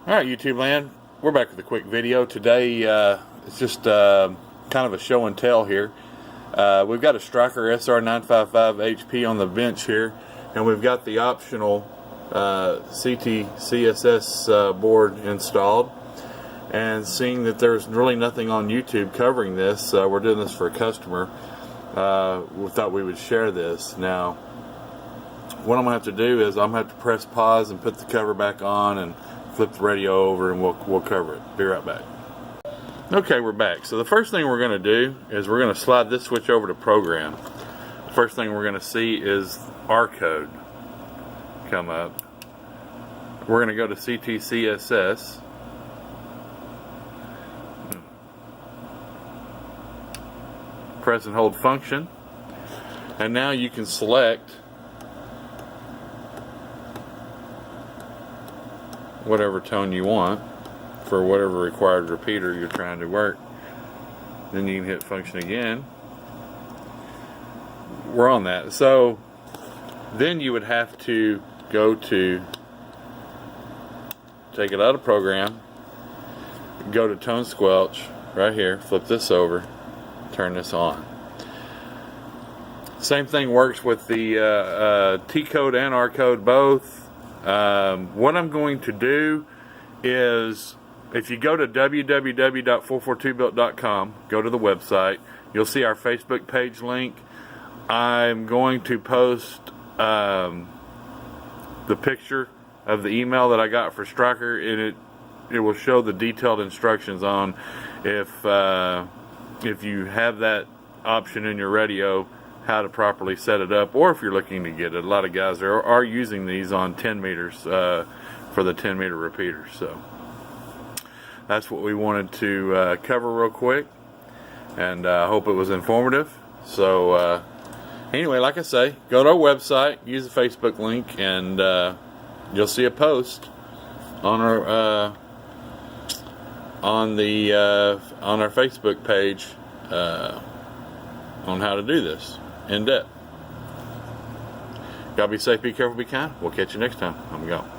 Alright, YouTube land, we're back with a quick video. Today it's just kind of a show and tell here. We've got a Stryker SR955 HP on the bench here, and we've got the optional ctcss board installed. And seeing that there's really nothing on YouTube covering this, we're doing this for a customer. We thought we would share this. Now, what I'm going to have to do is I'm going to have to press pause and put the cover back on and flip the radio over, and we'll cover it. Be right back. Okay, we're back. So the first thing we're going to do is we're going to slide this switch over to program. The first thing we're going to see is our code come up. We're going to go to ctcss. Press and hold function, and now you can select whatever tone you want for whatever required repeater you're trying to work. Then you can hit function again. We're on that. So then you would have to go to take it out of program, go to tone squelch right here, flip this over, turn this on. Same thing works with the T code and R code both. What I'm going to do is, if you go to www.442built.com, go to the website, you'll see our Facebook page link. I'm going to post the picture of the email that I got for Stryker, and it will show the detailed instructions on if you have that option in your radio, how to properly set it up, or if you're looking to get it. A lot of guys are using these on 10 meters for the 10 meter repeaters. So that's what we wanted to cover real quick, and I hope it was informative. So anyway, like I say, go to our website, use the Facebook link, and you'll see a post on our on our Facebook page on how to do this in depth. Gotta be safe, be careful, be kind. We'll catch you next time. I'm gonna go.